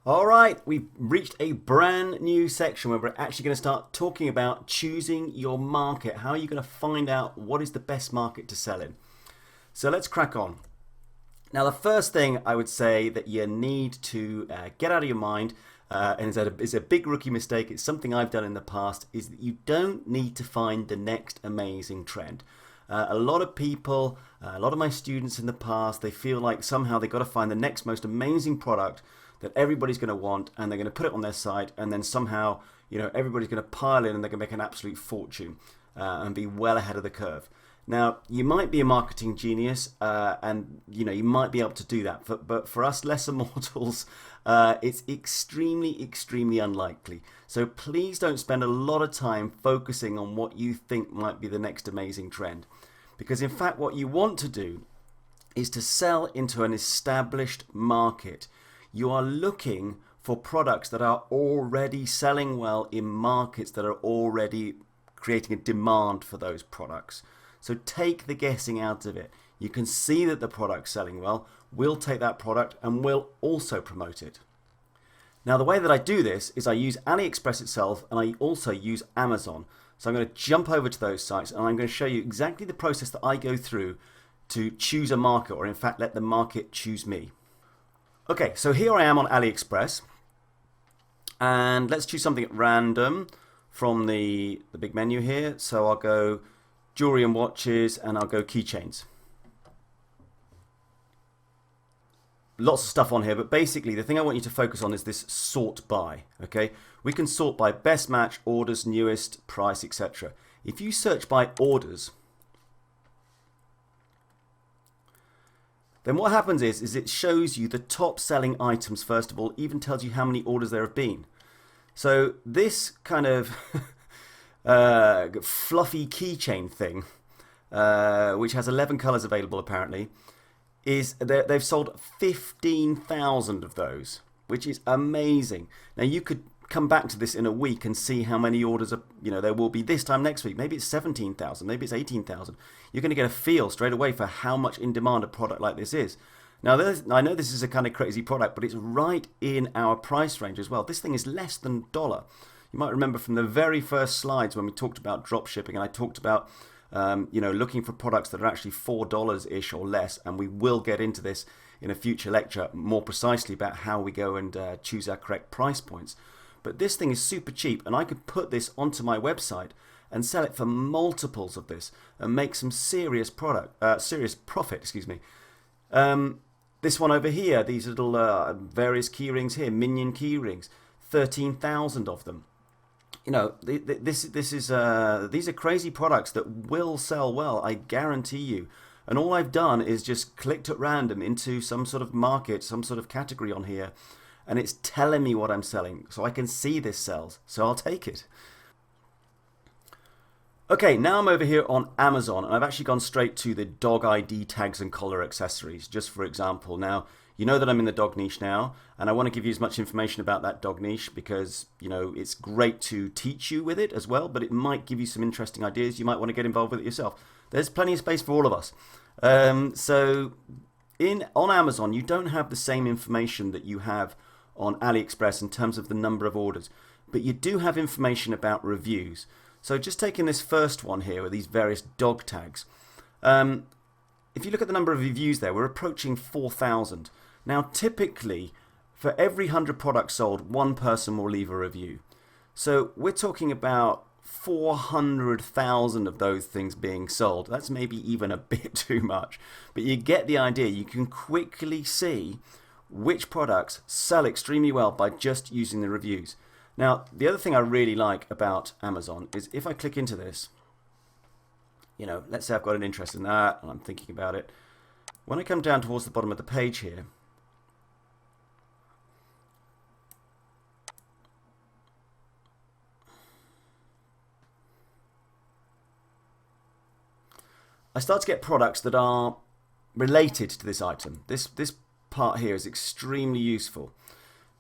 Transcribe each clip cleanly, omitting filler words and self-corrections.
All right, we've reached a brand new section where we're actually going to start talking about choosing your market. How are you going to find out what is the best market to sell in? So let's crack on. Now, the first thing I would say that you need to get out of your mind, and it's a big rookie mistake, it's something I've done in the past, is that you don't need to find the next amazing trend. A lot of people, a lot of my students in the past, they feel like somehow they've got to find the next most amazing product that everybody's going to want, and they're going to put it on their site, and then somehow, everybody's going to pile in and they're going to make an absolute fortune and be well ahead of the curve. Now, you might be a marketing genius, and you might be able to do that, but for us lesser mortals, it's extremely unlikely. So please don't spend a lot of time focusing on what you think might be the next amazing trend, because in fact, what you want to do is to sell into an established market. You are looking for products that are already selling well in markets that are already creating a demand for those products. So take the guessing out of it. You can see that the product's selling well. We'll take that product and we'll also promote it. Now, the way that I do this is I use AliExpress itself, and I also use Amazon. So I'm going to jump over to those sites and I'm going to show you exactly the process that I go through to choose a market, or in fact let the market choose me. Okay, so here I am on AliExpress, and let's choose something at random from the big menu here. So I'll go jewelry and watches, and I'll go keychains. Lots of stuff on here, but basically the thing I want you to focus on is this sort by. Okay, we can sort by best match, orders, newest, price, etc. If you search by orders, then what happens is it shows you the top selling items first of all, even tells you how many orders there have been. So this kind of fluffy keychain thing, which has 11 colors available apparently, is they've sold 15,000 of those, which is amazing. Now you could come back to this in a week and see how many orders there will be this time next week. Maybe it's 17,000, maybe it's 18,000. You're going to get a feel straight away for how much in demand a product like this is. Now, I know this is a kind of crazy product, but it's right in our price range as well. This thing is less than $1. You might remember from the very first slides when we talked about drop shipping, and I talked about looking for products that are actually $4-ish or less, and we will get into this in a future lecture more precisely about how we go and choose our correct price points. But this thing is super cheap, and I could put this onto my website and sell it for multiples of this and make some serious profit. Excuse me. This one over here, these little various key rings here, minion key rings, 13,000 of them. These are crazy products that will sell well, I guarantee you. And all I've done is just clicked at random into some sort of market, some sort of category on here, and it's telling me what I'm selling, so I can see this sells, so I'll take it. Okay, now I'm over here on Amazon, and I've actually gone straight to the dog ID tags and collar accessories, just for example. Now, you know that I'm in the dog niche now, and I want to give you as much information about that dog niche because, it's great to teach you with it as well, but it might give you some interesting ideas. You might want to get involved with it yourself. There's plenty of space for all of us. So on Amazon, you don't have the same information that you have on AliExpress in terms of the number of orders, but you do have information about reviews. So just taking this first one here with these various dog tags, if you look at the number of reviews there, we're approaching 4,000. Now typically for every 100 products sold, one person will leave a review. So we're talking about 400,000 of those things being sold. That's maybe even a bit too much, but you get the idea. You can quickly see which products sell extremely well by just using the reviews. Now, the other thing I really like about Amazon is if I click into this, let's say I've got an interest in that and I'm thinking about it. When I come down towards the bottom of the page here, I start to get products that are related to this item. This part here is extremely useful.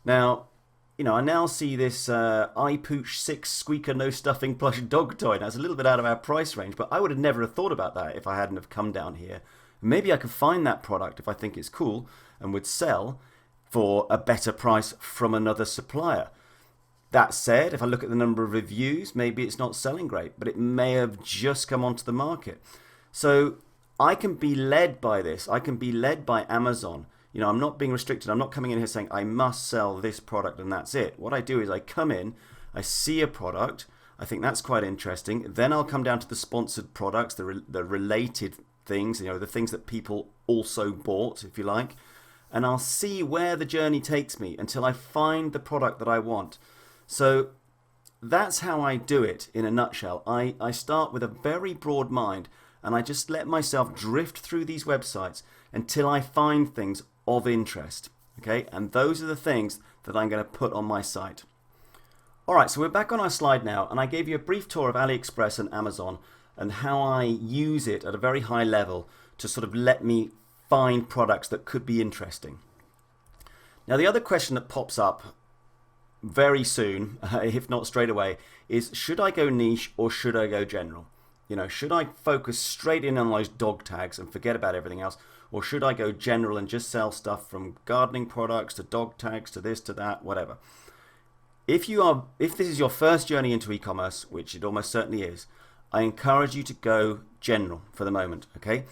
Now, I now see this iPooch 6 squeaker no stuffing plush dog toy. Now, it's a little bit out of our price range, but I would have never thought about that if I hadn't have come down here. Maybe I could find that product if I think it's cool and would sell for a better price from another supplier. That said, if I look at the number of reviews, maybe it's not selling great, but it may have just come onto the market. So I can be led by this. I can be led by Amazon. You know, I'm not being restricted. I'm not coming in here saying I must sell this product and that's it. What I do is I come in, I see a product, I think that's quite interesting. Then I'll come down to the sponsored products, the related things, you know, the things that people also bought, if you like. And I'll see where the journey takes me until I find the product that I want. So that's how I do it in a nutshell. I start with a very broad mind and I just let myself drift through these websites until I find things of interest. Okay, and those are the things that I'm going to put on my site. Alright, so we're back on our slide now, and I gave you a brief tour of AliExpress and Amazon and how I use it at a very high level to sort of let me find products that could be interesting. Now the other question that pops up very soon, if not straight away, is should I go niche or should I go general? You know, should I focus straight in on those dog tags and forget about everything else? Or should I go general and just sell stuff from gardening products to dog tags to this to that, whatever? If this is your first journey into e-commerce, which it almost certainly is, I encourage you to go general for the moment, okay?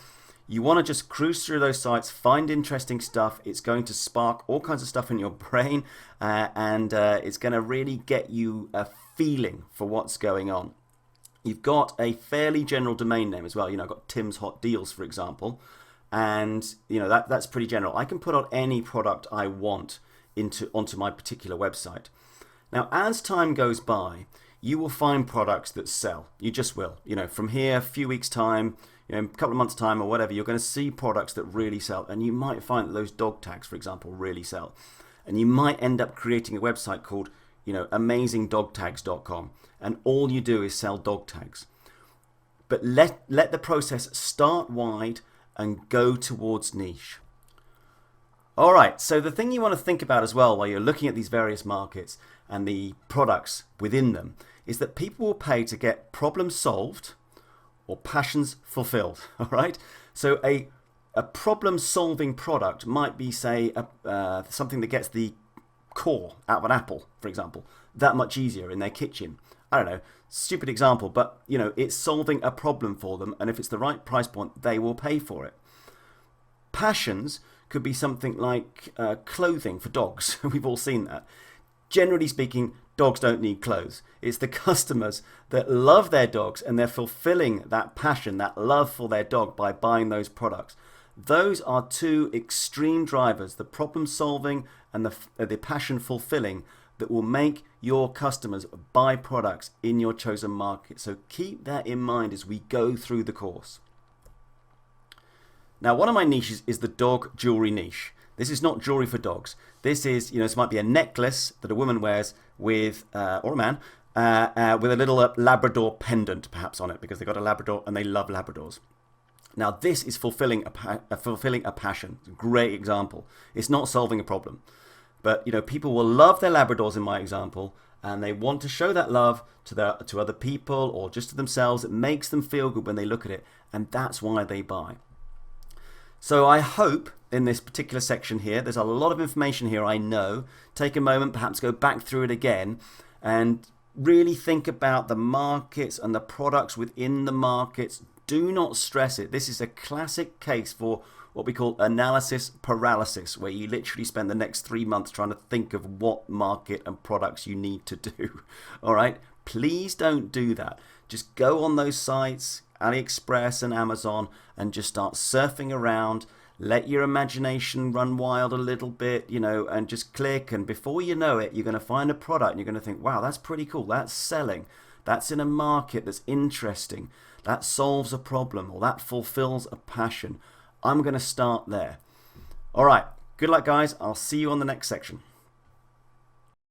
You want to just cruise through those sites, find interesting stuff. It's going to spark all kinds of stuff in your brain and it's going to really get you a feeling for what's going on. You've got a fairly general domain name as well. You know, I've got Tim's Hot Deals, for example, and you know that's pretty general. I can put on any product I want onto my particular website. Now, as time goes by, you will find products that sell. You just will. You know, from here, a few weeks' time, you know, a couple of months' time or whatever, you're going to see products that really sell. And you might find that those dog tags, for example, really sell. And you might end up creating a website called, you know, amazingdogtags.com. And all you do is sell dog tags. But let the process start wide and go towards niche. All right, so the thing you want to think about as well while you're looking at these various markets and the products within them is that people will pay to get problems solved or passions fulfilled. All right, so a problem-solving product might be, say, something that gets the core out of an apple, for example, that much easier in their kitchen. I don't know, stupid example, but you know, it's solving a problem for them, and if it's the right price point, they will pay for it. Passions could be something like clothing for dogs. We've all seen that. Generally speaking, dogs don't need clothes. It's the customers that love their dogs and they're fulfilling that passion, that love for their dog by buying those products. Those are two extreme drivers, the problem solving and the passion fulfilling, that will make your customers buy products in your chosen market. So keep that in mind as we go through the course. Now, one of my niches is the dog jewelry niche. This is not jewelry for dogs. This is, you know, this might be a necklace that a woman wears with, or a man, with a little Labrador pendant perhaps on it because they've got a Labrador and they love Labradors. Now, this is fulfilling a passion. It's a great example. It's not solving a problem. But, you know, people will love their Labradors in my example, and they want to show that love to other people or just to themselves. It makes them feel good when they look at it, and that's why they buy. So I hope in this particular section here, there's a lot of information here, I know. Take a moment, perhaps go back through it again, and really think about the markets and the products within the markets. Do not stress it. This is a classic case for what we call analysis paralysis, where you literally spend the next 3 months trying to think of what market and products you need to do. All right, please don't do that. Just go on those sites, AliExpress and Amazon, and just start surfing around. Let your imagination run wild a little bit, you know, and just click. And before you know it, you're going to find a product and you're going to think, wow, that's pretty cool. That's selling. That's in a market that's interesting. That solves a problem, or that fulfills a passion. I'm going to start there. All right. Good luck, guys. I'll see you on the next section.